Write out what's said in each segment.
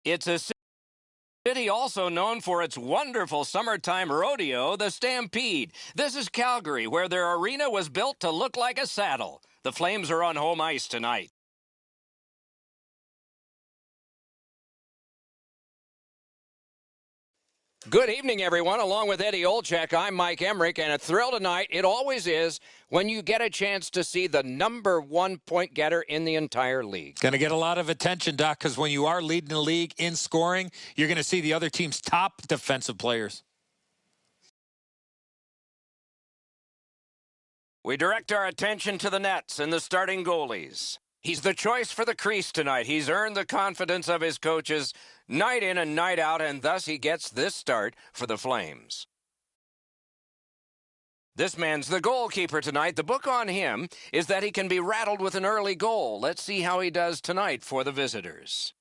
It's a city also known for its wonderful summertime rodeo, the Stampede. This is Calgary, where their arena was built to look like a saddle. The Flames are on home ice tonight. Good evening, everyone. Along with Eddie Olczyk, I'm Mike Emmerich, and a thrill tonight, it always is, when you get a chance to see the #1 point getter in the entire league. Going to get a lot of attention, Doc, because when you are leading the league in scoring, you're going to see the other team's top defensive players. We direct our attention to the nets and the starting goalies. He's the choice for the crease tonight. He's earned the confidence of his coaches night in and night out, and thus he gets this start for the Flames. This man's the goalkeeper tonight. The book on him is that he can be rattled with an early goal. Let's see how he does tonight for the visitors.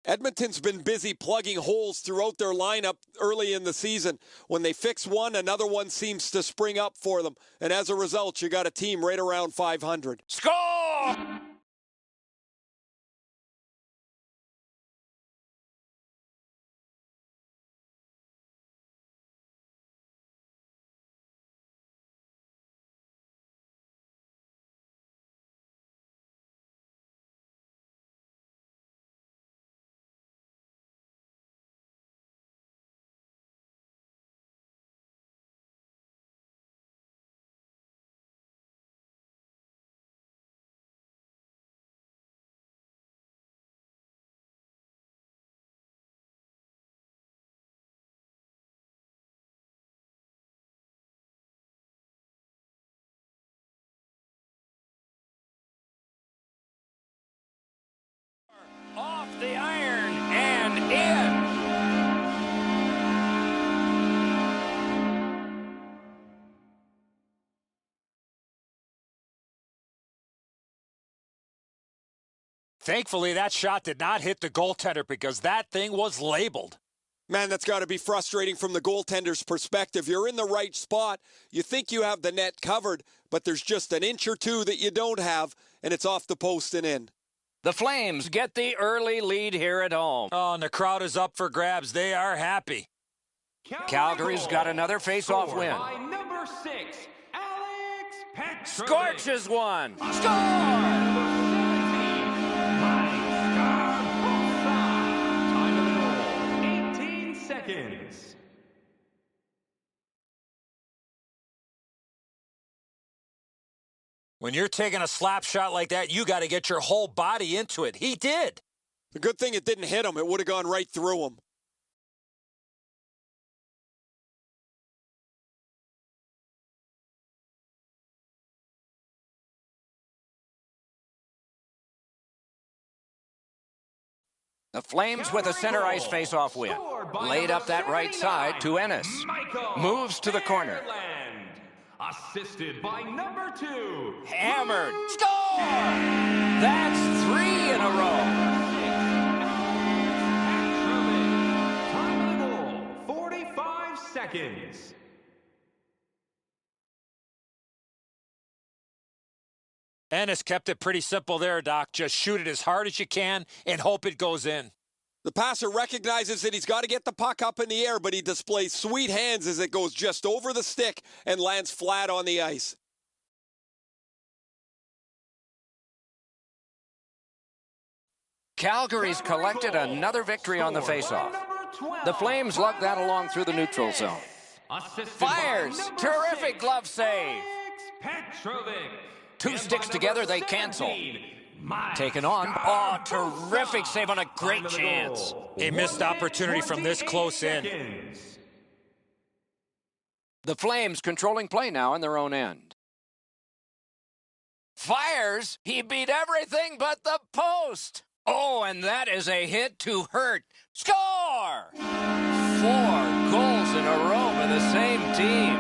Edmonton's been busy plugging holes throughout their lineup early in the season. When they fix one, another one seems to spring up for them. And as a result, you got a team right around 500. Score! Off the iron and in. Thankfully, that shot did not hit the goaltender because that thing was labeled. Man, that's got to be frustrating from the goaltender's perspective. You're in the right spot. You think you have the net covered, but there's just an inch or two that you don't have, and it's off the post and in. The Flames get the early lead here at home. Oh, and the crowd is up for grabs. They are happy. Calgary's got another face-off win. By number 6, Alex Petrovic. Scorches one. Score! Time of the goal, 18 seconds. When you're taking a slap shot like that, you got to get your whole body into it. He did. The good thing it didn't hit him. It would have gone right through him. The Flames with a center ice face-off win. Laid up that right side to Ennis. Moves to the corner. Assisted by number 2. Hammered. Score! That's 3 in a row. Time of the goal, 45 seconds. Ennis kept it pretty simple there, Doc. Just shoot it as hard as you can and hope it goes in. The passer recognizes that he's got to get the puck up in the air, but he displays sweet hands as it goes just over the stick and lands flat on the ice. Calgary's collected another victory on the faceoff. The Flames lug that along through the neutral zone. Fires! Terrific glove save! Two sticks together, they cancel. Taken on. Oh, terrific save on a great chance. A missed opportunity from this close in. The Flames controlling play now in their own end. Fires! He beat everything but the post! Oh, and that is a hit to hurt. Score! 4 goals in a row for the same team.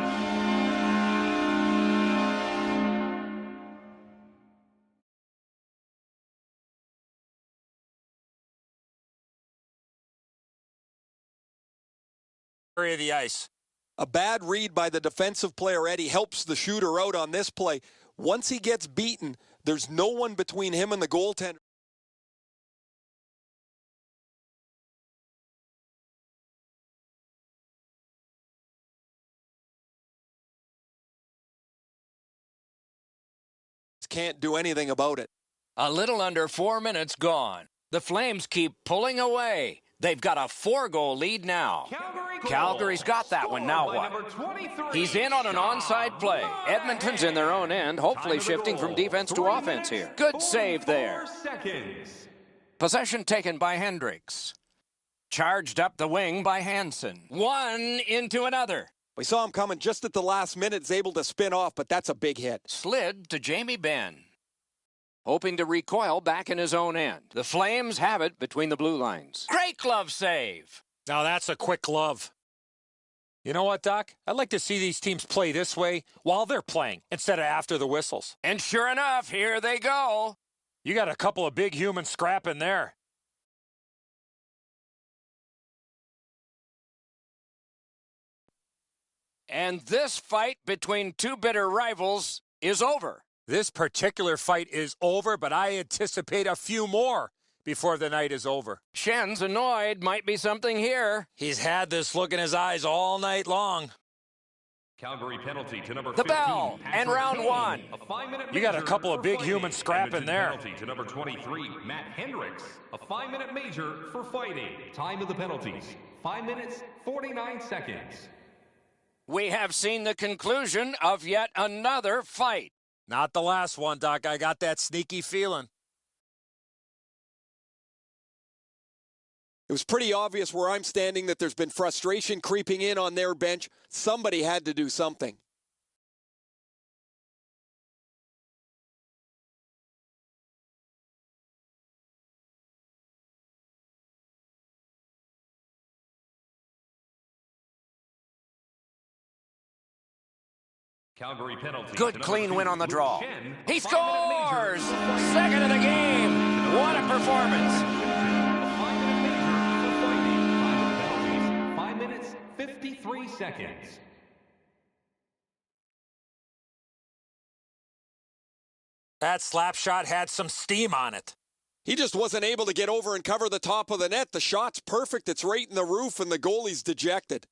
Of the ice. A bad read by the defensive player, Eddie, helps the shooter out on this play. Once he gets beaten, There's no one between him and the goaltender. Can't do anything about it. A little under 4 minutes gone. The Flames keep pulling away. They've got a 4-goal lead now. Calgary's got that one. Now what? He's in on an onside play. Edmonton's in their own end, hopefully shifting from defense to offense here. Good save there. Possession taken by Hendricks. Charged up the wing by Hansen. One into another. We saw him coming just at the last minute, is able to spin off, but that's a big hit. Slid to Jamie Benn. Hoping to recoil back in his own end. The Flames have it between the blue lines. Great glove save. Now that's a quick glove. You know what, Doc? I'd like to see these teams play this way while they're playing instead of after the whistles. And sure enough, here they go. You got a couple of big humans scrapping there. And this fight between two bitter rivals is over. This particular fight is over, but I anticipate a few more before the night is over. Schen's annoyed. Might be something here. He's had this look in his eyes all night long. Calgary penalty to number the 15, bell and round one. A 5-minute you got a couple of big humans scrapping there. Penalty to number 23, Matt Hendricks. A 5-minute major for fighting. Time of the penalties, 5 minutes, 49 seconds. We have seen the conclusion of yet another fight. Not the last one, Doc. I got that sneaky feeling. It was pretty obvious where I'm standing that there's been frustration creeping in on their bench. Somebody had to do something. Calgary penalty. Good clean win on the draw. He scores! Second of the game. What a performance. 5 minutes, 53 seconds. That slap shot had some steam on it. He just wasn't able to get over and cover the top of the net. The shot's perfect. It's right in the roof, and the goalie's dejected.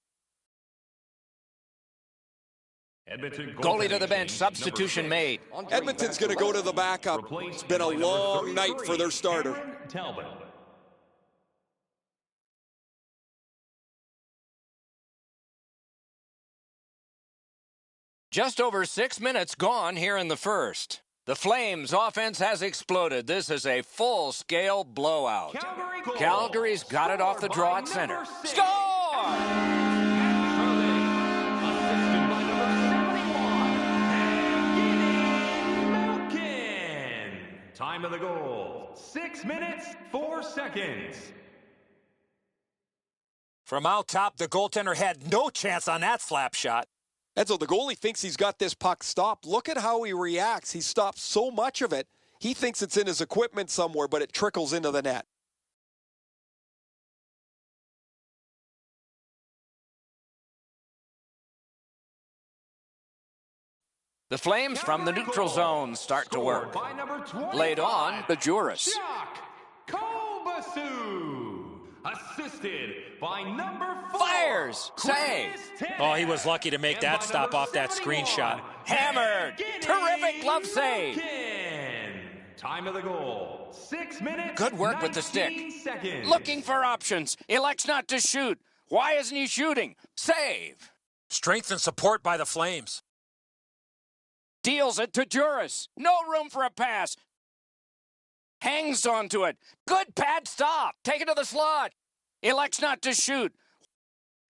Edmonton goalie to the bench, substitution made. Edmonton's going to go to the backup. It's been a long night for their starter. Just over 6 minutes gone here in the first. The Flames' offense has exploded. This is a full-scale blowout. Calgary's got it off the draw at center. Score! Time of the goal, 6 minutes, 4 seconds. From out top, the goaltender had no chance on that slap shot. Edzo, the goalie thinks he's got this puck stopped. Look at how he reacts. He stops so much of it. He thinks it's in his equipment somewhere, but it trickles into the net. The Flames from the neutral zone start to work. Laid on, the Juris. Assisted by number 4. Fires! Save! Oh, he was lucky to make that stop off that screenshot. Hammered! Terrific glove save! Time of the goal, 6 minutes. Good work with the stick. Seconds. Looking for options. Elects not to shoot. Why isn't he shooting? Save! Strength and support by the Flames. Deals it to Juris. No room for a pass. Hangs onto it. Good pad stop. Take it to the slot. Elects not to shoot.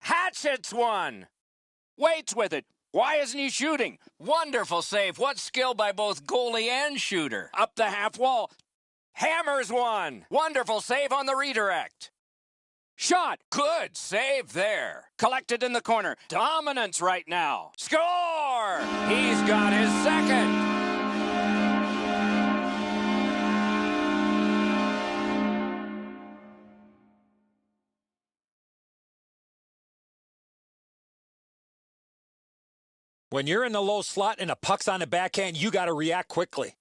Hatchets one. Waits with it. Why isn't he shooting? Wonderful save. What skill by both goalie and shooter. Up the half wall. Hammers one. Wonderful save on the redirect. Shot. Good save there. Collected in the corner. Dominance right now. Score! He's got his second. When you're in the low slot and a puck's on the backhand, you got to react quickly.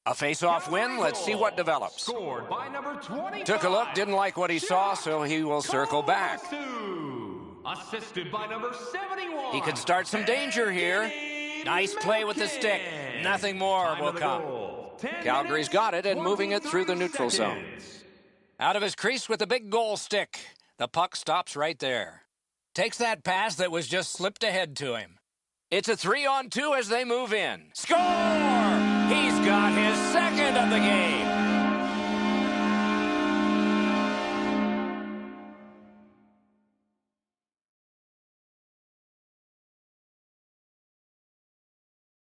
A face-off win. Let's see what develops. Scored by number 25. Took a look, didn't like what he saw, so he will circle back. Assisted by number 71. He could start some danger here. Nice play with the stick. Nothing more will come. Calgary's got it and moving it through the neutral zone. Out of his crease with the big goal stick. The puck stops right there. Takes that pass that was just slipped ahead to him. It's a 3-on-2 as they move in. Score! He's got his second of the game.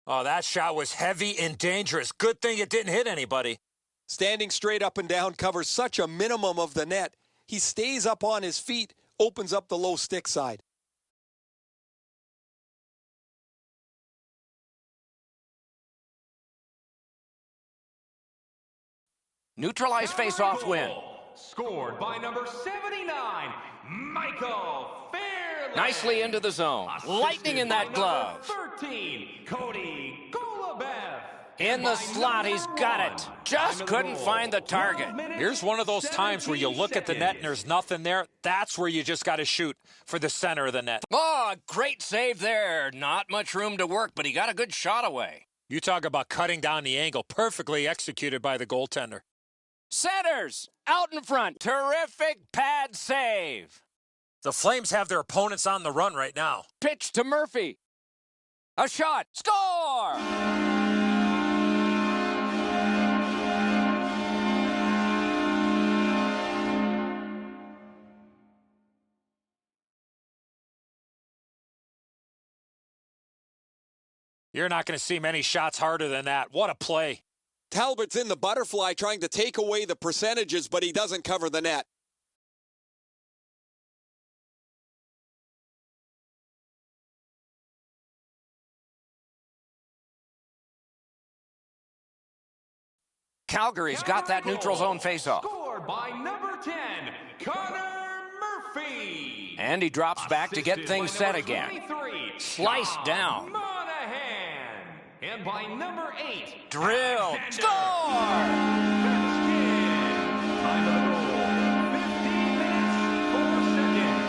Oh, that shot was heavy and dangerous. Good thing it didn't hit anybody. Standing straight up and down covers such a minimum of the net. He stays up on his feet, opens up the low stick side. Neutralized face-off win. Scored by number 79, Michael Fairley. Nicely into the zone. Lightning in that glove. 13, Cody Golubev. In the slot, he's got it. Just couldn't find the target. Here's one of those times where you look at the net and there's nothing there. That's where you just got to shoot for the center of the net. Oh, great save there. Not much room to work, but he got a good shot away. You talk about cutting down the angle. Perfectly executed by the goaltender. Centers out in front. Terrific pad save. The Flames have their opponents on the run right now. Pitch to Murphy. A shot. Score! You're not going to see many shots harder than that. What a play. Talbot's in the butterfly trying to take away the percentages, but he doesn't cover the net. Calgary's got that neutral zone faceoff. Scored by number 10, Connor Murphy. And he drops back to get things set again. Sliced down. Monahan. And by number 8, Drill. Score! Time of the goal, 15 minutes, 4 seconds.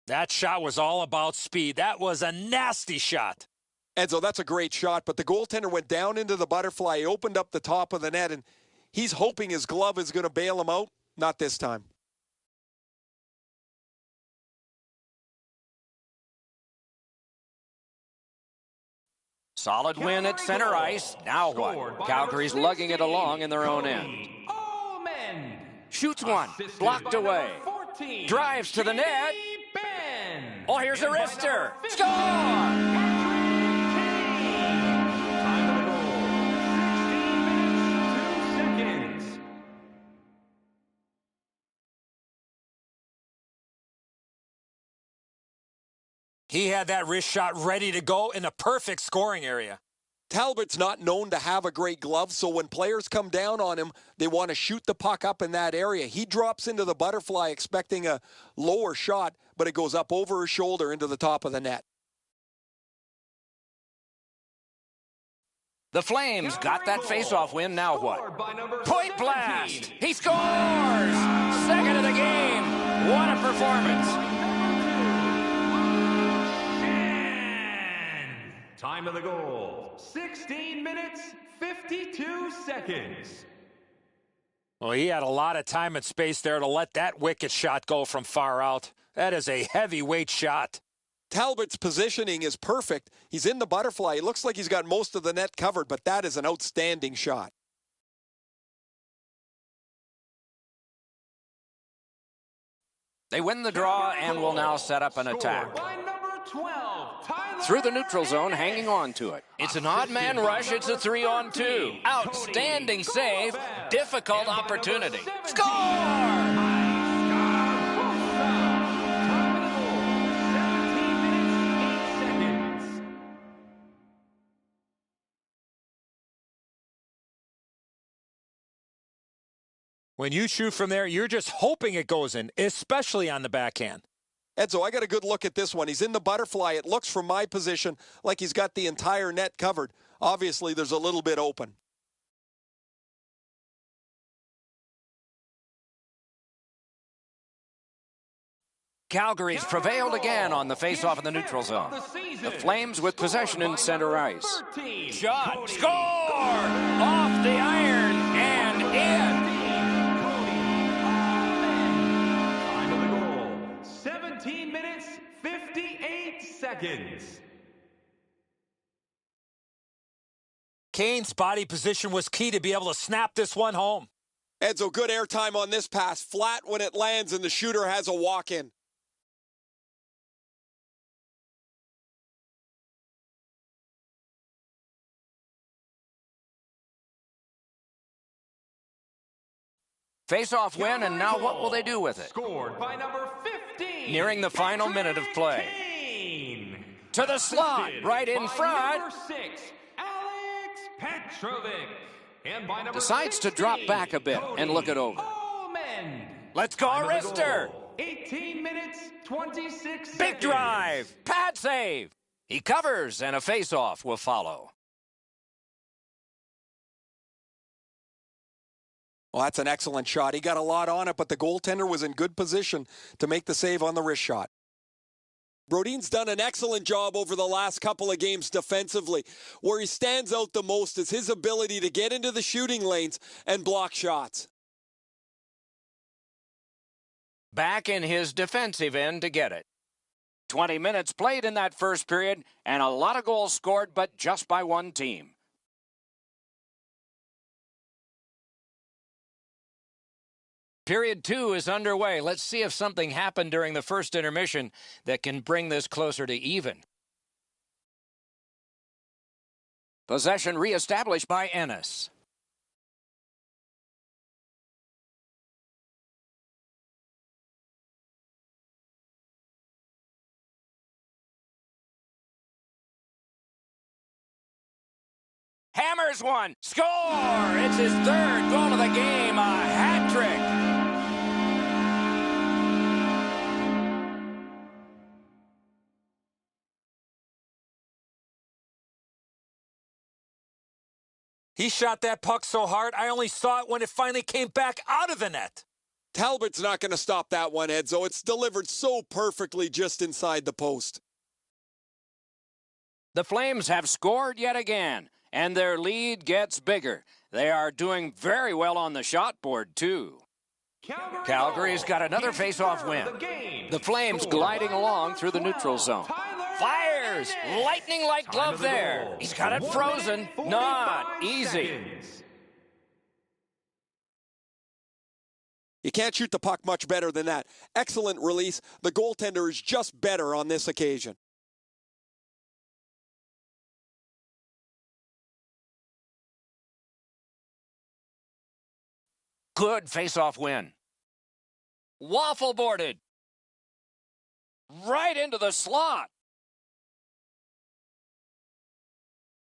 That shot was all about speed. That was a nasty shot. Enzo, that's a great shot, but the goaltender went down into the butterfly. He opened up the top of the net, and he's hoping his glove is going to bail him out. Not this time. Solid win at center ice. Now what? Calgary's lugging it along in their own end. Shoots one. Blocked away. Drives to the net. Oh, here's a wrister. Score! Time of the goal, 16 minutes, 2 seconds. He had that wrist shot ready to go in the perfect scoring area. Talbot's not known to have a great glove, so when players come down on him, they want to shoot the puck up in that area. He drops into the butterfly expecting a lower shot, but it goes up over his shoulder into the top of the net. The Flames got that faceoff win. Now what? Point blast! He scores! Second of the game. What a performance! Time of the goal, 16 minutes, 52 seconds. Well, he had a lot of time and space there to let that wicked shot go from far out. That is a heavyweight shot. Talbot's positioning is perfect. He's in the butterfly. It looks like he's got most of the net covered, but that is an outstanding shot. They win the draw and will now set up an attack. Through the neutral zone, hanging on to it. It's an odd man rush. It's a 3-on-2. Outstanding save. Difficult opportunity. Score! When you shoot from there, you're just hoping it goes in, especially on the backhand. Edzo, I got a good look at this one. He's in the butterfly. It looks from my position like he's got the entire net covered. Obviously, there's a little bit open. Calgary's prevailed again on the face-off in the neutral zone. The Flames with possession in center ice. Shot, score! Off the iron and in! Time of the goal, 17 minutes, 58 seconds. Kane's body position was key to be able to snap this one home. Edzo, good airtime on this pass. Flat when it lands and the shooter has a walk-in. Face-off win, and now what will they do with it? Scored by number 15. Nearing the final minute of play. Kane. To the slot, right in front. Number 6, Alex Petrovic. And by number Decides to 16, drop back a bit and look it over. Allman. Let's go, Arister! 18 minutes, 26 Big seconds. drive, pad save. He covers, and a face-off will follow. Well, that's an excellent shot. He got a lot on it, but the goaltender was in good position to make the save on the wrist shot. Brodin's done an excellent job over the last couple of games defensively. Where he stands out the most is his ability to get into the shooting lanes and block shots. Back in his defensive end to get it. 20 minutes played in that first period, and a lot of goals scored, but just by one team. Period 2 is underway. Let's see if something happened during the first intermission that can bring this closer to even. Possession reestablished by Ennis. Hammers one. Score! It's his third goal of the game. A hat trick. He shot that puck so hard, I only saw it when it finally came back out of the net. Talbot's not going to stop that one, Edzo. It's delivered so perfectly just inside the post. The Flames have scored yet again, and their lead gets bigger. They are doing very well on the shot board, too. Calgary's got another face-off win. The Flames gliding along through the neutral zone. Fires! Lightning-like glove there. He's got it frozen. Not easy. You can't shoot the puck much better than that. Excellent release. The goaltender is just better on this occasion. Good face-off win. Waffle boarded. Right into the slot.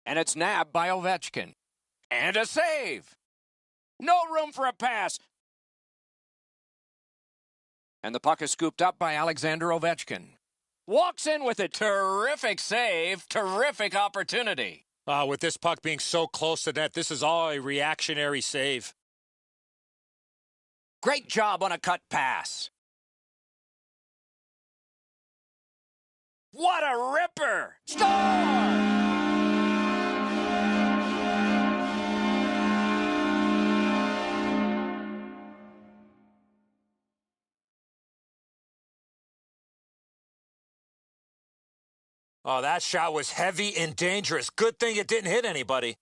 And it's nabbed by Ovechkin. And a save. No room for a pass. And the puck is scooped up by Alexander Ovechkin. Walks in with a terrific save, terrific opportunity. With this puck being so close to net, this is all a reactionary save. Great job on a cut pass. What a ripper! Score! Oh, that shot was heavy and dangerous. Good thing it didn't hit anybody.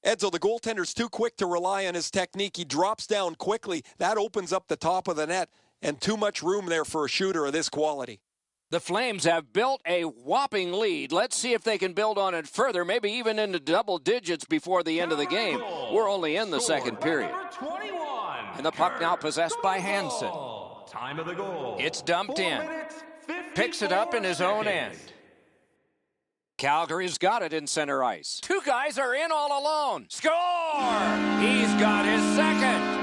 Edzo, the goaltender's too quick to rely on his technique. He drops down quickly. That opens up the top of the net, and too much room there for a shooter of this quality. The Flames have built a whopping lead. Let's see if they can build on it further, maybe even into double digits before the end of the game. We're only in the second period. And the puck now possessed by Hansen. Time of the goal. It's dumped in. Picks it up in his own end. Calgary's got it in center ice. Two guys are in all alone. Score! He's got his second.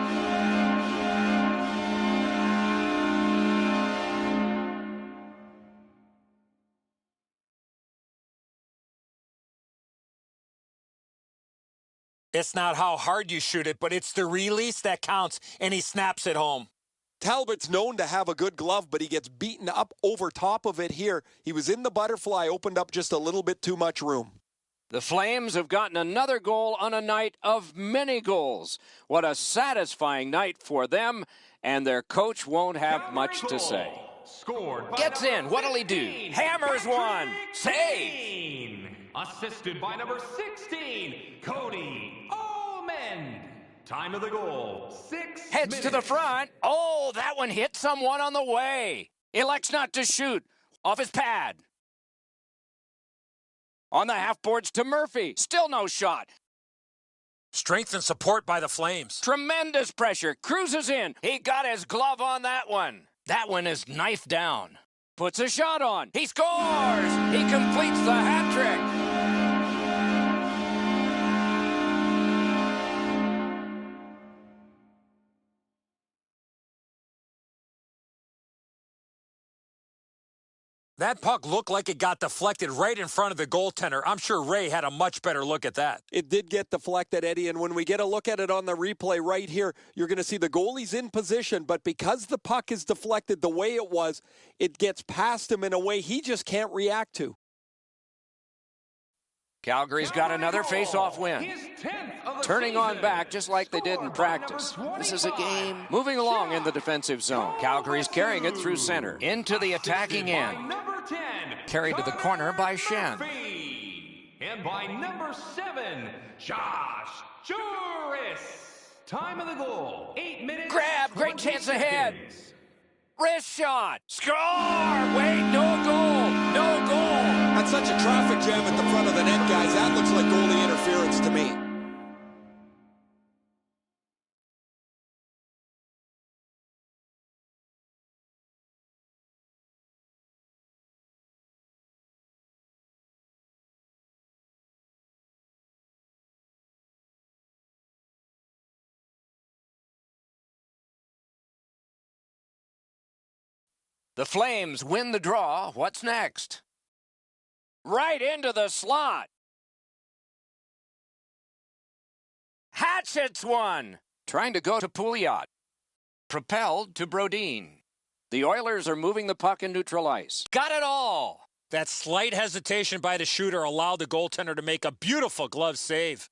It's not how hard you shoot it, but it's the release that counts, and he snaps it home. Talbot's known to have a good glove, but he gets beaten up over top of it here. He was in the butterfly, opened up just a little bit too much room. The Flames have gotten another goal on a night of many goals. What a satisfying night for them, and their coach won't have much to say. Scored by Gets in. What'll he do? 15, Hammers one. Patrick Save. Kane. Assisted by number 16, Cody Almond. Time of the goal, 6 Heads minutes. to the front. Oh, that one hit someone on the way. Elects not to shoot. Off his pad. On the half boards to Murphy. Still no shot. Strength and support by the Flames. Tremendous pressure. Cruises in. He got his glove on that one. That one is knifed down. Puts a shot on. He scores. He completes the hat trick. That puck looked like it got deflected right in front of the goaltender. I'm sure Ray had a much better look at that. It did get deflected, Eddie, and when we get a look at it on the replay right here, you're going to see the goalie's in position, but because the puck is deflected the way it was, it gets past him in a way he just can't react to. Calgary's got another face-off win. His 10th of the Turning on season. back just like they did in Scored by practice. number This is a 25, game moving along in the defensive zone. Calgary's carrying it through center. Into the attacking Assisted by end. number 10, Carried to the corner by Shen. Murphy. And by number 7, Josh Juris. Time of the goal, 8 minutes. Grab, great 20 chance ahead. seconds. Wrist shot. Score! Wait, no goal. No goal. That's such a traffic jam at the front of the net, guys. That looks like goalie interference to me. The Flames win the draw. What's next? Right into the slot. Hatchets one. Trying to go to Pouliot. Propelled to Brodin. The Oilers are moving the puck in neutral ice. Got it all. That slight hesitation by the shooter allowed the goaltender to make a beautiful glove save.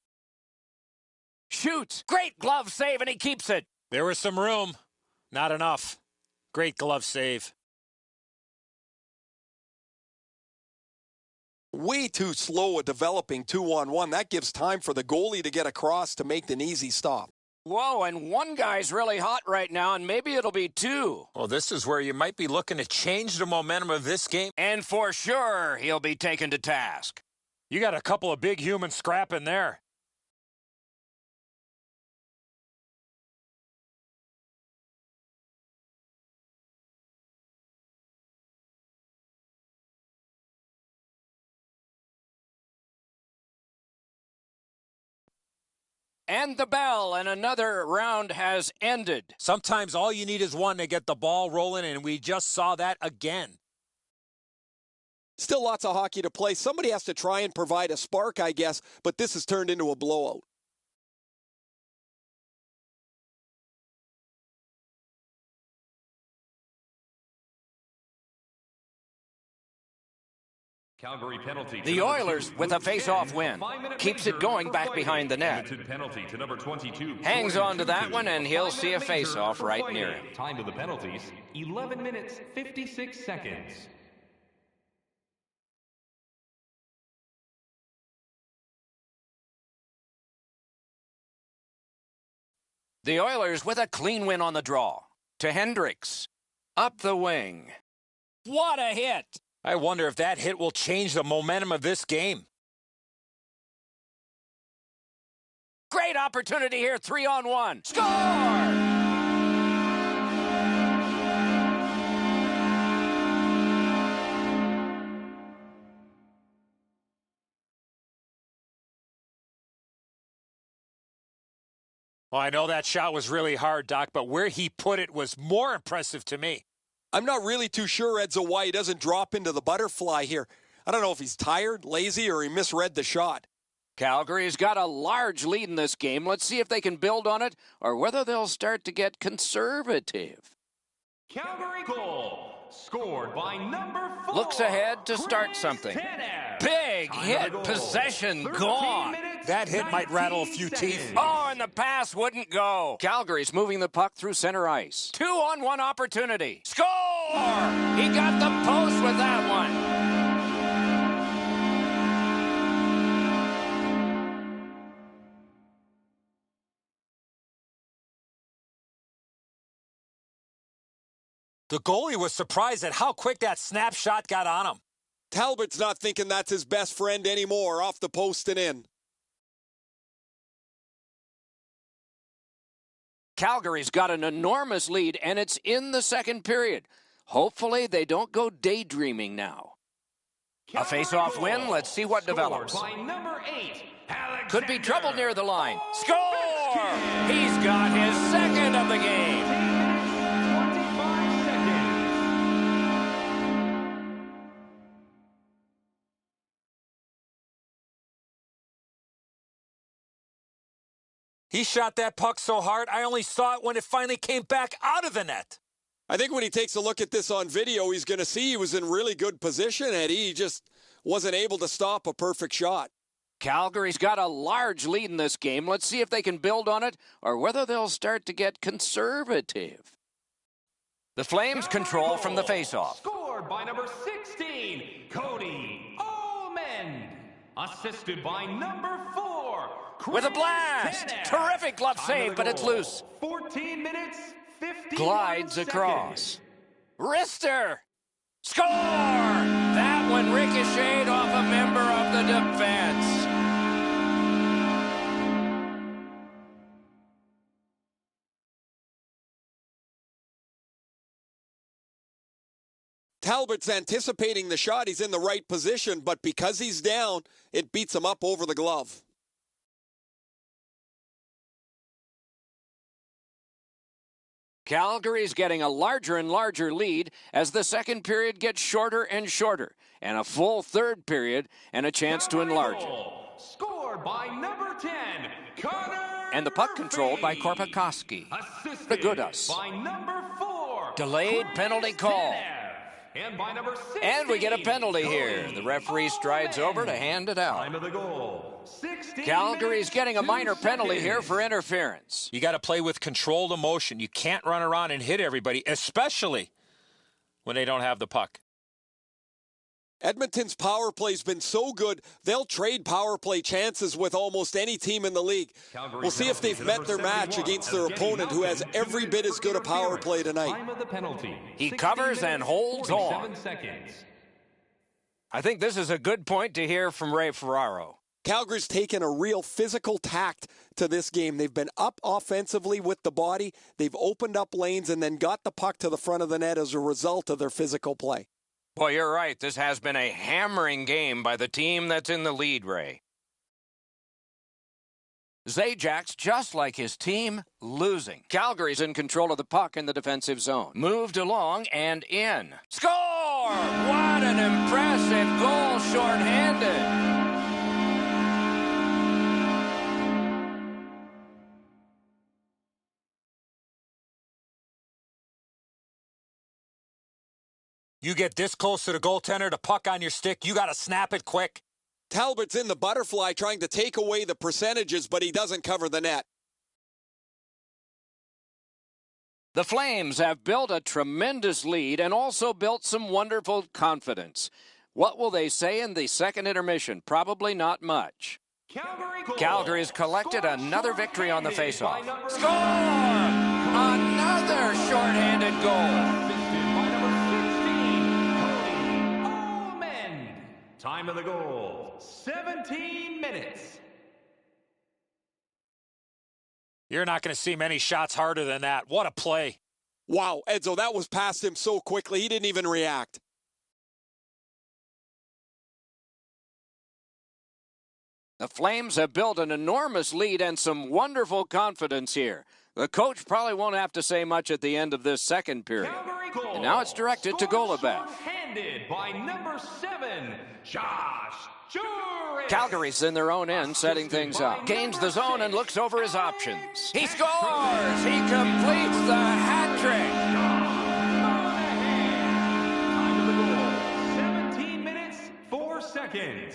Shoots. Great glove save, and he keeps it. There was some room. Not enough. Great glove save. Way too slow at developing 2-on-1. That gives time for the goalie to get across to make an easy stop. Whoa, and one guy's really hot right now, and maybe it'll be two. Well, this is where you might be looking to change the momentum of this game. And for sure, he'll be taken to task. You got a couple of big humans scrapping there. And the bell, and another round has ended. Sometimes all you need is one to get the ball rolling, and we just saw that again. Still lots of hockey to play. Somebody has to try and provide a spark, I guess, but this has turned into a blowout. Calgary penalty. The Oilers with a face-off win. Keeps it going back behind the net. Penalty to number 22. Hangs on to that one, and he'll see a face-off right near him. Time of the penalties, 11 minutes, 56 seconds. The Oilers with a clean win on the draw. To Hendricks. Up the wing. What a hit! I wonder if that hit will change the momentum of this game. Great opportunity here, 3-on-1. Score! Well, I know that shot was really hard, Doc, but where he put it was more impressive to me. I'm not really too sure, Edzo, why he doesn't drop into the butterfly here. I don't know if he's tired, lazy, or he misread the shot. Calgary's got a large lead in this game. Let's see if they can build on it or whether they'll start to get conservative. Calgary goal, scored by number 4. Looks ahead to start something. Big hit, possession gone. That hit might rattle a few teeth. Oh, and the pass wouldn't go. Calgary's moving the puck through center ice. 2-on-1 opportunity. Score! He got the post with that one. The goalie was surprised at how quick that snapshot got on him. Talbot's not thinking that's his best friend anymore, off the post and in. Calgary's got an enormous lead, and it's in the second period. Hopefully, they don't go daydreaming now. A face-off win. Let's see what develops. By number 8, Could be trouble near the line. Score! He's got his second of the game. He shot that puck so hard, I only saw it when it finally came back out of the net. I think when he takes a look at this on video, he's going to see he was in really good position, Eddie. He just wasn't able to stop a perfect shot. Calgary's got a large lead in this game. Let's see if they can build on it or whether they'll start to get conservative. The Flames control from the faceoff. Scored by number 16, Cody Allman. Assisted by number 4, With a blast! Terrific glove save, but it's loose. 14 minutes, 15 Glides seconds. across. Wrister! Score! That one ricocheted off a member of the defense. Talbot's anticipating the shot. He's in the right position, but because he's down, it beats him up over the glove. Calgary's getting a larger and larger lead as the second period gets shorter and shorter, and a full third period and a chance to enlarge it. Scored by number 10, Connor. And the puck controlled by Korpikoski. The Goodas. By number 4, Delayed penalty call. And by number 16, And we get a penalty here. The referee strides over to hand it out. Time of the goal, 16 Calgary's minutes, getting a 2 minor penalty seconds. here for interference. You got to play with controlled emotion. You can't run around and hit everybody, especially when they don't have the puck. Edmonton's power play's been so good, they'll trade power play chances with almost any team in the league. We'll see if they've met their match against their opponent, who has every bit as good a power play tonight. Time of the penalty, He 16 covers and minutes, holds 47 on. seconds. I think this is a good point to hear from Ray Ferraro. Calgary's taken a real physical tact to this game. They've been up offensively with the body. They've opened up lanes and then got the puck to the front of the net as a result of their physical play. Boy, you're right. This has been a hammering game by the team that's in the lead, Ray. Zajak's, just like his team, losing. Calgary's in control of the puck in the defensive zone. Moved along and in. Score! What an impressive goal shorthanded. You get this close to the goaltender, the puck on your stick, you got to snap it quick. Talbot's in the butterfly trying to take away the percentages, but he doesn't cover the net. The Flames have built a tremendous lead and also built some wonderful confidence. What will they say in the second intermission? Probably not much. Calgary has collected another victory on the faceoff. Score! Another shorthanded goal. Time of the goal, 17 minutes. You're not going to see many shots harder than that. What a play. Wow, Edzo, that was past him so quickly, he didn't even react. The Flames have built an enormous lead and some wonderful confidence here. The coach probably won't have to say much at the end of this second period. And now it's directed to Golubev. Handed by number 7, Josh Juris. Calgary's in their own end, setting things up. Gains the zone and looks over his options. He scores! He completes the hat trick! Time of the goal, 17 minutes, 4 seconds.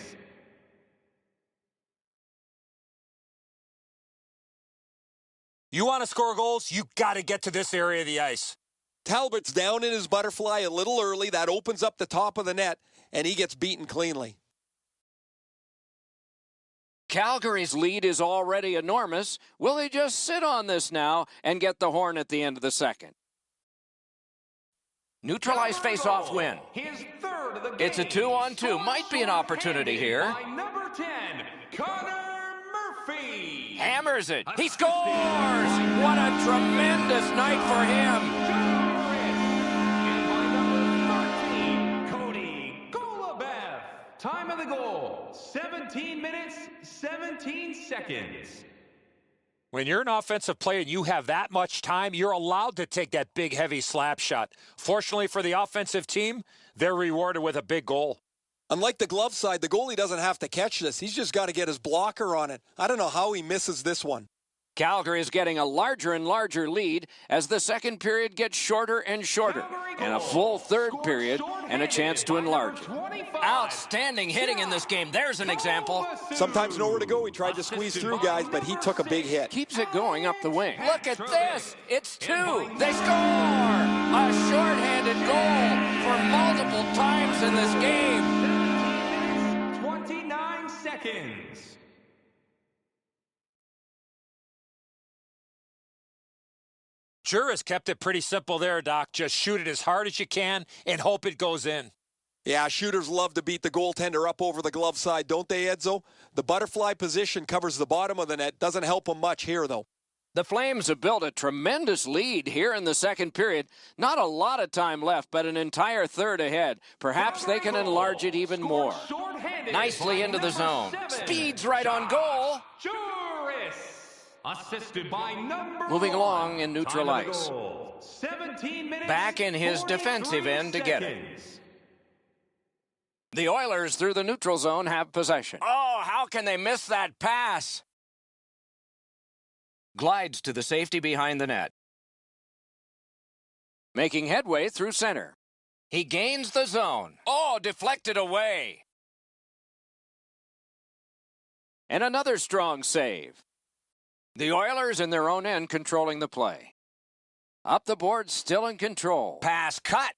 You want to score goals, you got to get to this area of the ice. Talbot's down in his butterfly a little early. That opens up the top of the net, and he gets beaten cleanly. Calgary's lead is already enormous. Will he just sit on this now and get the horn at the end of the second? Neutralize face-off win. His third of the game. It's a 2-on-2. Might be an opportunity here. By number 10, Connor Murphy. Hammers it. He scores! What a tremendous night for him. And by number 13, Cody Golubev. Time of the goal, 17 minutes, 17 seconds. When you're an offensive player and you have that much time, you're allowed to take that big, heavy slap shot. Fortunately for the offensive team, they're rewarded with a big goal. Unlike the glove side, the goalie doesn't have to catch this. He's just got to get his blocker on it. I don't know how he misses this one. Calgary is getting a larger and larger lead as the second period gets shorter and shorter, and a full third period and a chance to enlarge it. Outstanding hitting in this game. There's an example. Sometimes nowhere to go. He tried to squeeze through guys, but he took a big hit. Keeps it going up the wing. Look at this. It's two. They score. A shorthanded goal for multiple times in this game. 29 seconds. Juris kept it pretty simple there, Doc. Just shoot it as hard as you can and hope it goes in. Yeah, shooters love to beat the goaltender up over the glove side, don't they, Edzo? The butterfly position covers the bottom of the net. Doesn't help them much here, though. The Flames have built a tremendous lead here in the second period. Not a lot of time left, but an entire third ahead. Perhaps they can enlarge it even more. Nicely into the zone. Speed's right on goal. Juris. Assisted by number Moving 1. along in neutral Time of the ice. goal, 17 minutes, Back in his 43 defensive end to get it. seconds. The Oilers through the neutral zone have possession. Oh, how can they miss that pass? Glides to the safety behind the net. Making headway through center. He gains the zone. Oh, deflected away. And another strong save. The Oilers in their own end controlling the play. Up the board, still in control. Pass cut.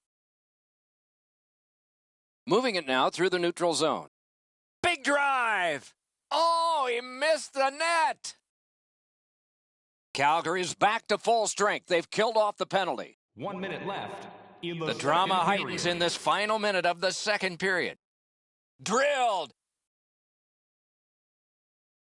Moving it now through the neutral zone. Big drive. Oh, he missed the net. Calgary's back to full strength. They've killed off the penalty. 1 minute left in The drama second heightens period. in this final minute of the second period. Drilled.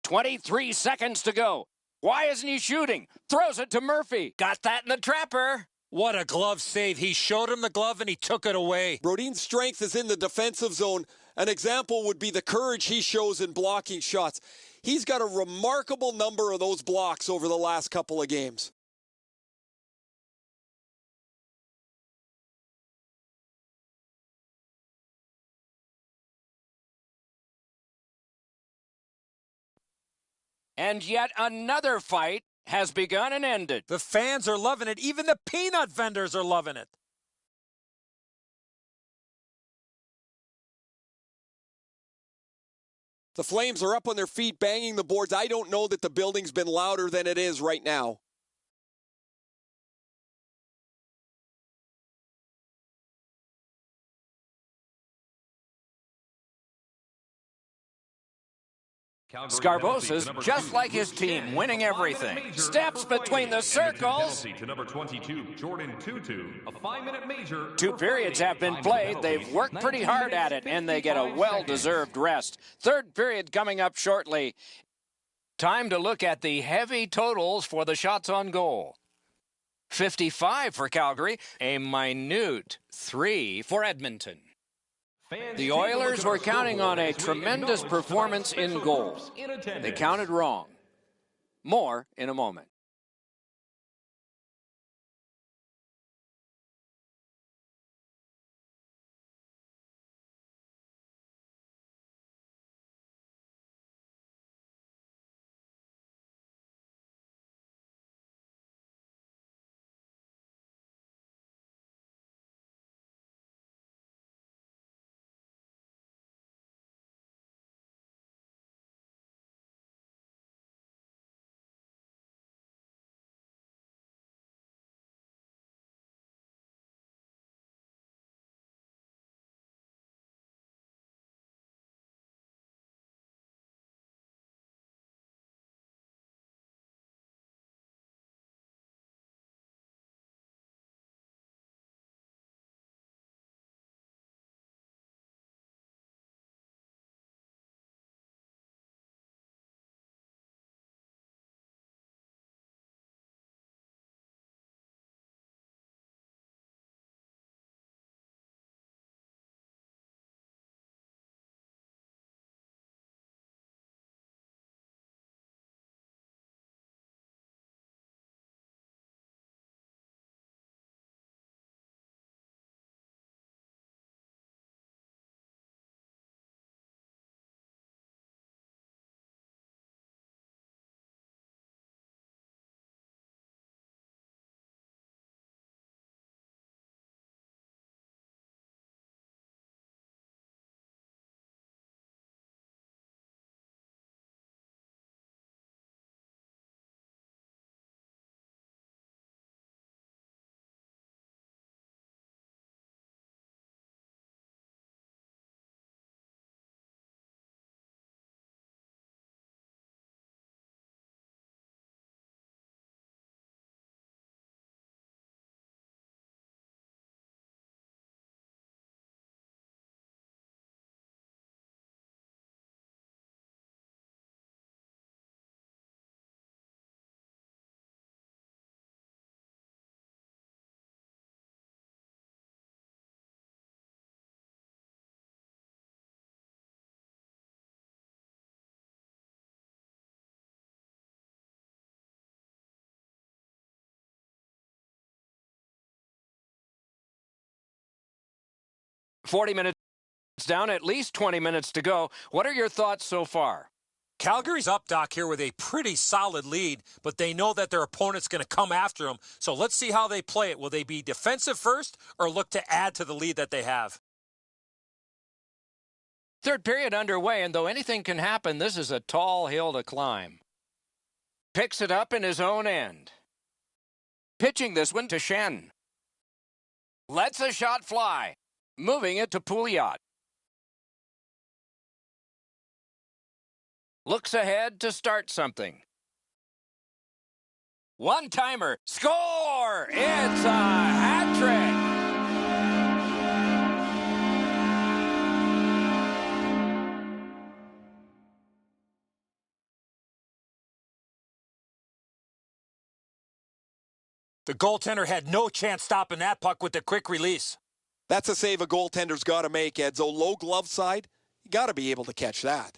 23 seconds to go. Why isn't he shooting? Throws it to Murphy. Got that in the trapper. What a glove save. He showed him the glove and he took it away. Brodin's strength is in the defensive zone. An example would be the courage he shows in blocking shots. He's got a remarkable number of those blocks over the last couple of games. And yet another fight has begun and ended. The fans are loving it. Even the peanut vendors are loving it. The Flames are up on their feet, banging the boards. I don't know that the building's been louder than it is right now. Scarbosa's just like his team, winning everything. Steps between the circles. To number 22, Jordan Tutu, a 5-minute major. 2 periods have been played. They've worked pretty hard at it, and they get a well-deserved rest. Third period coming up shortly. Time to look at the heavy totals for the shots on goal. 55 for Calgary, a minute 3 for Edmonton. The Oilers were counting on a tremendous performance in goal. They counted wrong. More in a moment. 40 minutes down, at least 20 minutes to go. What are your thoughts so far? Calgary's up, Doc, here with a pretty solid lead, but they know that their opponent's going to come after them. So let's see how they play it. Will they be defensive first or look to add to the lead that they have? Third period underway, and though anything can happen, this is a tall hill to climb. Picks it up in his own end. Pitching this one to Shen. Lets a shot fly. Moving it to Pouliot. Looks ahead to start something. One-timer. Score! It's a hat trick! The goaltender had no chance stopping that puck with the quick release. That's a save a goaltender's got to make, Edzo. Low glove side, you got to be able to catch that.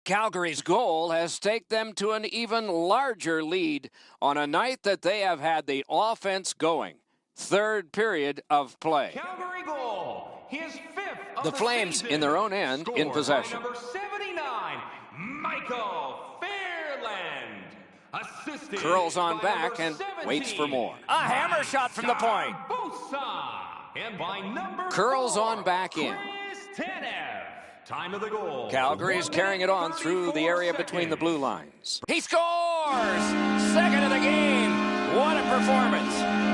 Calgary's goal has staked them to an even larger lead on a night that they have had the offense going. Third period of play. Calgary goal. His fifth of The Flames season. in their own end in Scored possession. by number 79, Michael Fairland. Assisted Curls on by back number and 17, waits for more. A hammer shot from the point. Bosa. And by number Curls 4, on back in. Chris Tanev. Time of the goal. Calgary's 1 carrying it on minute, through the 34 area between the seconds. blue lines. He scores! Second of the game. What a performance.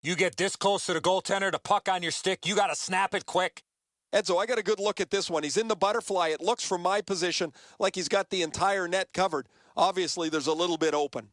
You get this close to the goaltender, the puck on your stick, you got to snap it quick. Edzo, I got a good look at this one. He's in the butterfly. It looks from my position like he's got the entire net covered. Obviously, there's a little bit open.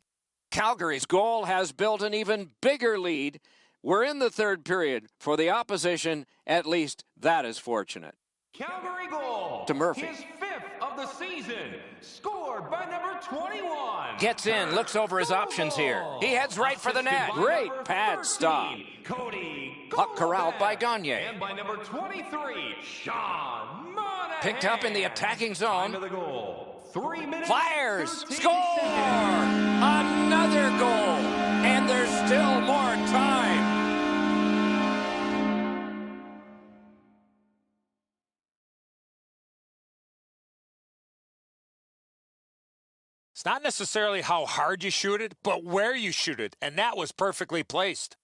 Calgary's goal has built an even bigger lead. We're in the third period. For the opposition, at least that is fortunate. Calgary goal. To Murphy. His fifth of the season. Scored by number 21. Gets in, looks over his options here. He heads right for the net. Assisted by Great number pad 13, stop. Cody Puck corralled by Golovan. Gagne. And by number 23, Sean Monahan. Picked up in the attacking Time zone. of the goal. 3 minutes. Fires. 13 Score! seconds. Another goal. And there's still more time. It's not necessarily how hard you shoot it, but where you shoot it, and that was perfectly placed.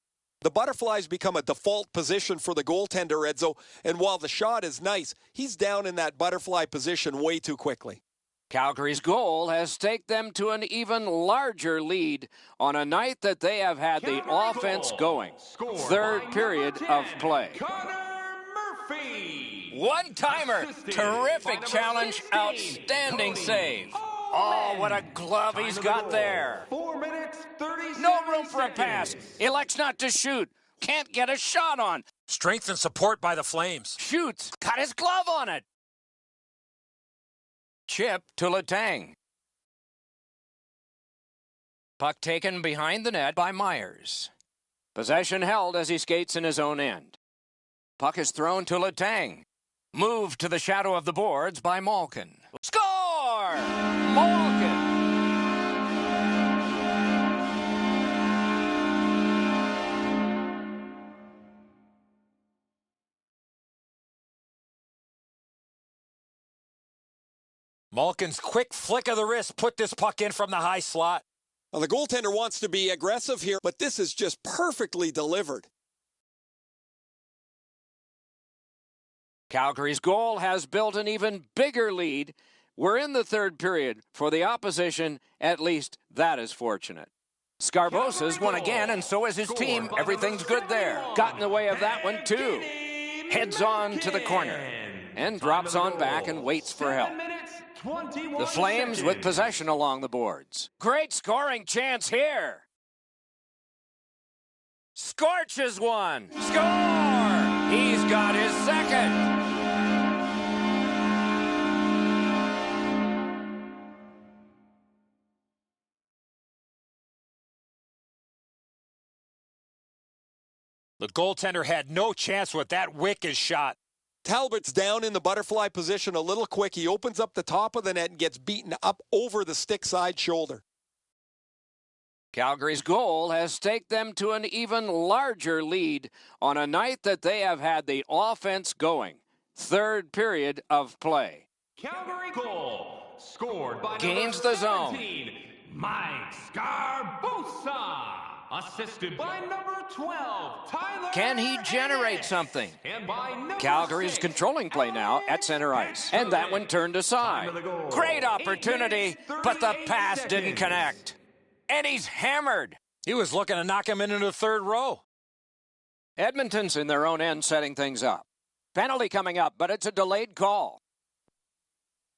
The butterflies become a default position for the goaltender, Edzo, and while the shot is nice, he's down in that butterfly position way too quickly. Calgary's goal has staked them to an even larger lead on a night that they have had the Calgary offense goal. going. Scored Third by period number 10, of play. Connor Murphy. One-timer. Assisted by Terrific number challenge. 16, Outstanding Cody save. Golovan. Oh, what a glove Time he's of the got goal. there. 4 minutes, 30 No room for a pass. seconds. Elects not to shoot. Can't get a shot on. Strength and support by the Flames. Shoots. Got his glove on it. Chip to Letang. Puck taken behind the net by Myers. Possession held as he skates in his own end. Puck is thrown to Letang. Moved to the shadow of the boards by Malkin. Score! Malkin! Malkin's quick flick of the wrist put this puck in from the high slot. Now, the goaltender wants to be aggressive here, but this is just perfectly delivered. Calgary's goal has built an even bigger lead. We're in the third period. For the opposition, at least that is fortunate. Scarbosa's won again, and so is his team. Everything's good there. Got in the way of that one, too. Heads on to the corner and drops on back and waits for help. The Flames with possession along the boards. Great scoring chance here. Scorches one. Score! He's got his second. The goaltender had no chance with that wicked shot. Talbot's down in the butterfly position a little quick. He opens up the top of the net and gets beaten up over the stick side shoulder. Calgary's goal has taken them to an even larger lead on a night that they have had the offense going. Third period of play. Calgary goal scored by gains number the zone. 17, Mike Scarbosa. Assisted by number 12, Tyler. Can he generate something? And by number Calgary's 6, controlling play now at center ice. And that one turned aside. Great opportunity, but the pass didn't connect. And he's hammered. He was looking to knock him into the third row. Edmonton's in their own end setting things up. Penalty coming up, but it's a delayed call.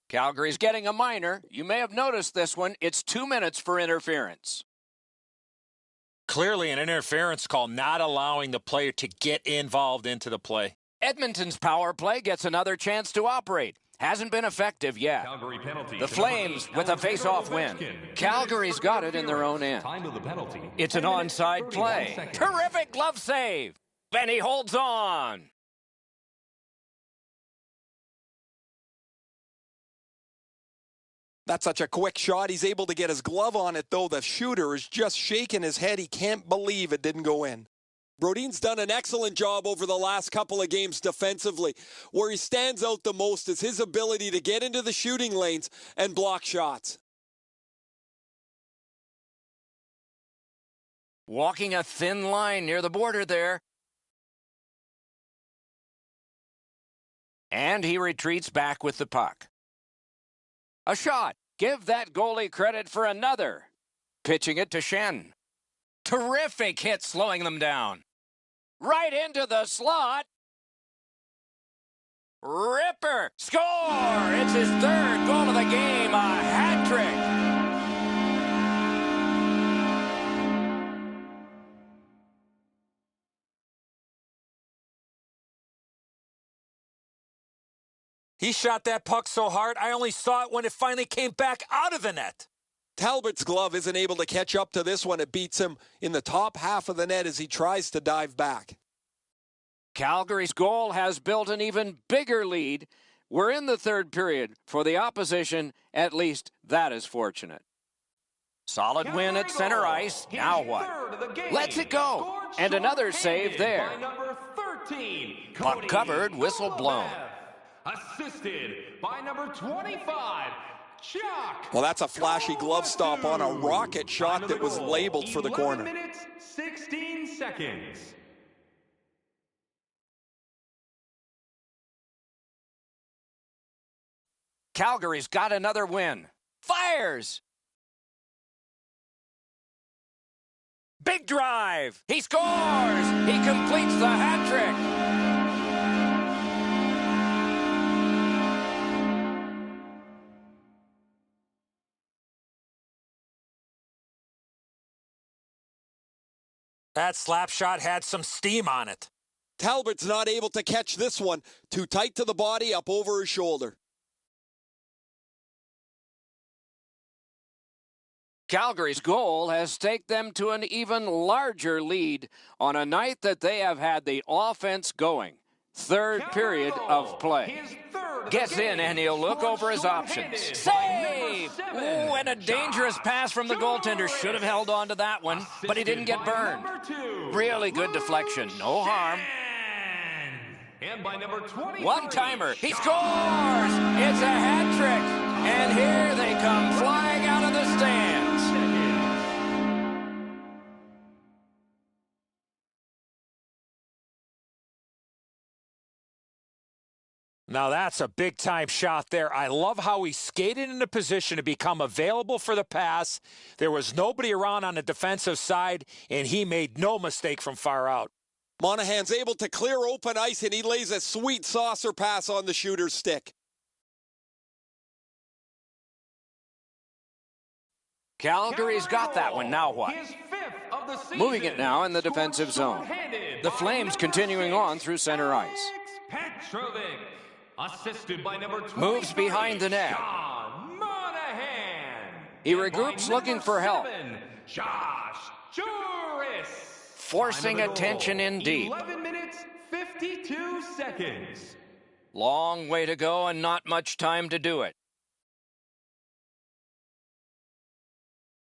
Calgary's getting a minor. You may have noticed this one. It's 2 minutes for interference. Clearly an interference call, not allowing the player to get involved into the play. Edmonton's power play gets another chance to operate. Hasn't been effective yet. Calgary penalty. The Flames with a face-off win. Calgary's got it in their own end. Time of the penalty. It's an onside play. Terrific glove save. And he holds on. That's such a quick shot. He's able to get his glove on it, though. The shooter is just shaking his head. He can't believe it didn't go in. Brodin's done an excellent job over the last couple of games defensively. Where he stands out the most is his ability to get into the shooting lanes and block shots. Walking a thin line near the border there. And he retreats back with the puck. A shot. Give that goalie credit for another. Pitching it to Shen. Terrific hit slowing them down. Right into the slot. Ripper. Score! It's his third goal of the game. A hat trick. He shot that puck so hard, I only saw it when it finally came back out of the net. Talbot's glove isn't able to catch up to this one. It beats him in the top half of the net as he tries to dive back. Calgary's goal has built an even bigger lead. We're in the third period. For the opposition, at least that is fortunate. Solid win at center ice. Now what? Lets it go. And another save there. Puck covered, whistle blown. Assisted by number 25, Chuck. Well, that's a flashy glove stop on a rocket shot that was labeled for the corner. 11 minutes, 16 seconds. Calgary's got another win. Fires! Big drive! He scores! He completes the hat trick! That slap shot had some steam on it. Talbot's not able to catch this one. Too tight to the body, up over his shoulder. Calgary's goal has taken them to an even larger lead on a night that they have had the offense going. Third period of play. Gets in and he'll look over his options. Save! Ooh, and a dangerous pass from the goaltender. Should have held on to that one, but he didn't get burned. Really good deflection. No harm. And by number 23, one-timer. He scores! It's a hat trick. And here they come flying out of the stands. Now that's a big-time shot there. I love how he skated into position to become available for the pass. There was nobody around on the defensive side, and he made no mistake from far out. Monahan's able to clear open ice, and he lays a sweet saucer pass on the shooter's stick. Calgary's got that one. Now what? Moving it now in the defensive zone. The Flames continuing on through center ice. Assisted by number 20, moves behind the net. He regroups looking for help. Joris. Forcing attention in deep. 11 minutes, 52 seconds. Long way to go and not much time to do it.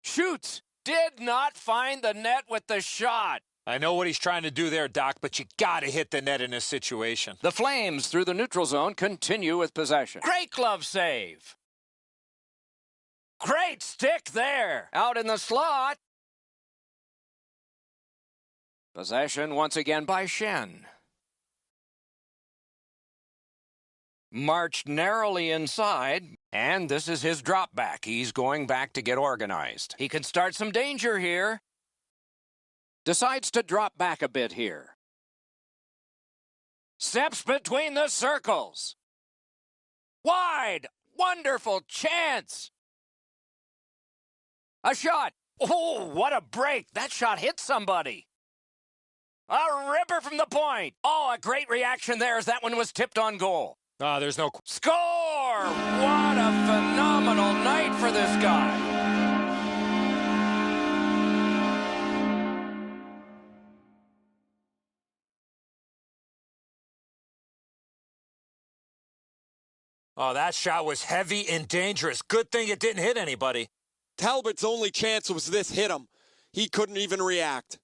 Shoots! Did not find the net with the shot. I know what he's trying to do there, Doc, but you got to hit the net in this situation. The Flames, through the neutral zone, continue with possession. Great glove save. Great stick there. Out in the slot. Possession once again by Shen. Marched narrowly inside, and this is his drop back. He's going back to get organized. He can start some danger here. Decides to drop back a bit here. Steps between the circles. Wide. Wonderful chance. A shot. Oh, what a break. That shot hit somebody. A ripper from the point. Oh, a great reaction there as that one was tipped on goal. There's no... Score! What a phenomenal night for this guy. Oh, that shot was heavy and dangerous. Good thing it didn't hit anybody. Talbot's only chance was this hit him. He couldn't even react.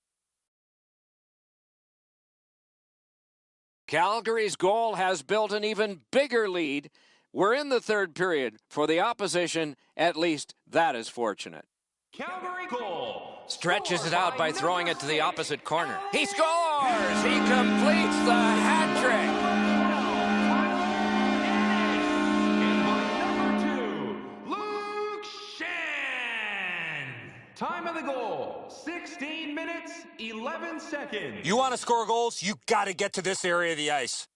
Calgary's goal has built an even bigger lead. We're in the third period. For the opposition, at least that is fortunate. Calgary goal. Stretches it out by throwing it to the opposite corner. He scores! He completes the hat trick! Time of the goal, 16 minutes, 11 seconds. You want to score goals, you got to get to this area of the ice.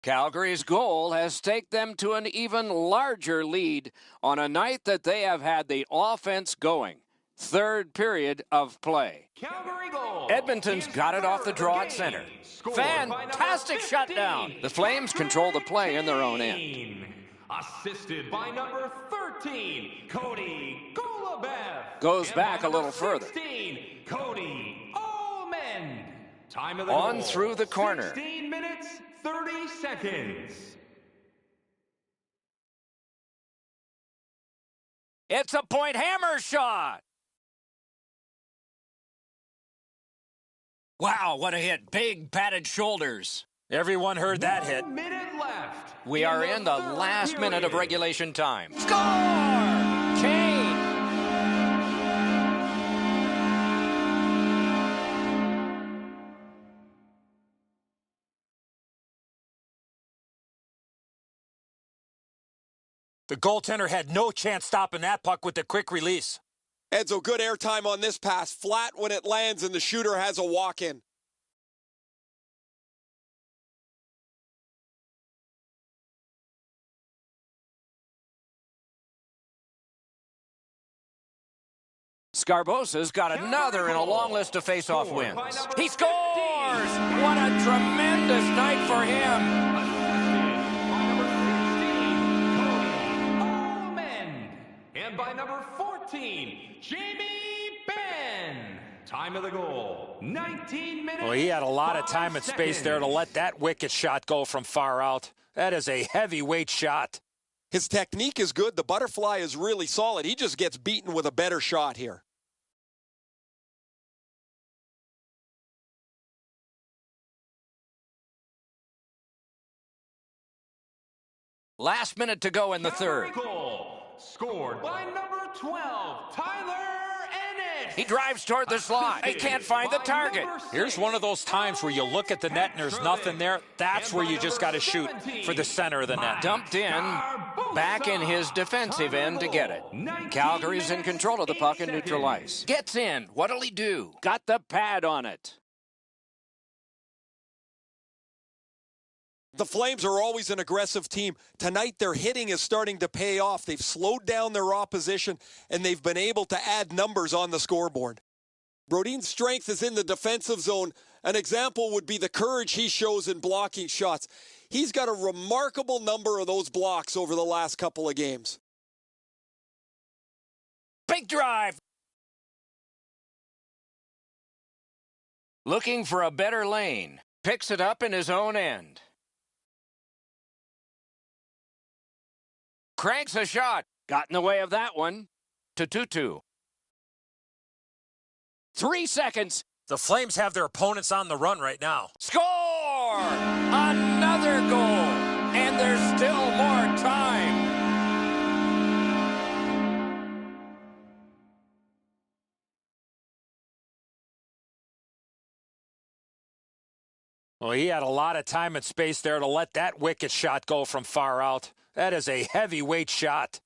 Calgary's goal has staked them to an even larger lead on a night that they have had the offense going. Third period of play. Calgary goal. Edmonton's got it off the draw at center. Fantastic shutdown. The Flames control the play in their own end. Assisted by number 13, Cody Golubev. Goes back a little further. 16, Cody Allman. Time of the On goal, through the corner. 16 minutes, 30 seconds. It's a point hammer shot. Wow, what a hit. Big padded shoulders. Everyone heard that hit. 1 minute left. We are in the last minute of regulation time. Score! Kane! The goaltender had no chance stopping that puck with the quick release. Edzo, good airtime on this pass. Flat when it lands and the shooter has a walk-in. Scarbosa's got another in a long list of face-off wins. He scores! What a tremendous night for him! And by number 14, Jamie Benn. Time of the goal, 19 minutes. Well, he had a lot of time and space there to let that wicked shot go from far out. That is a heavyweight shot. His technique is good. The butterfly is really solid. He just gets beaten with a better shot here. Last minute to go in the third. Goal scored by number 12, Tyler Ennis. He drives toward the slot. He can't find the target. Here's one of those times where you look at the net and there's nothing there. That's where you just got to shoot for the center of the net. Dumped in, back in his defensive end to get it. Calgary's in control of the puck in neutral ice. Gets in. What'll he do? Got the pad on it. The Flames are always an aggressive team. Tonight, their hitting is starting to pay off. They've slowed down their opposition, and they've been able to add numbers on the scoreboard. Brodin's strength is in the defensive zone. An example would be the courage he shows in blocking shots. He's got a remarkable number of those blocks over the last couple of games. Big drive. Looking for a better lane. Picks it up in his own end. Cranks a shot. Got in the way of that one. To 2-2. 3 seconds. The Flames have their opponents on the run right now. Score! Another goal. And there's still more time. Well, he had a lot of time and space there to let that wicked shot go from far out. That is a heavyweight shot.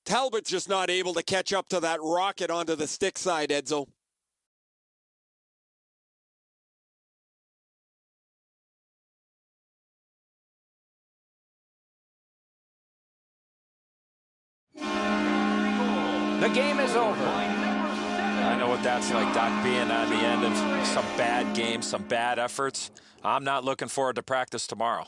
Talbot's just not able to catch up to that rocket onto the stick side, Edzo. The game is over. I know what that's like, Doc, being on the end of some bad games, some bad efforts. I'm not looking forward to practice tomorrow.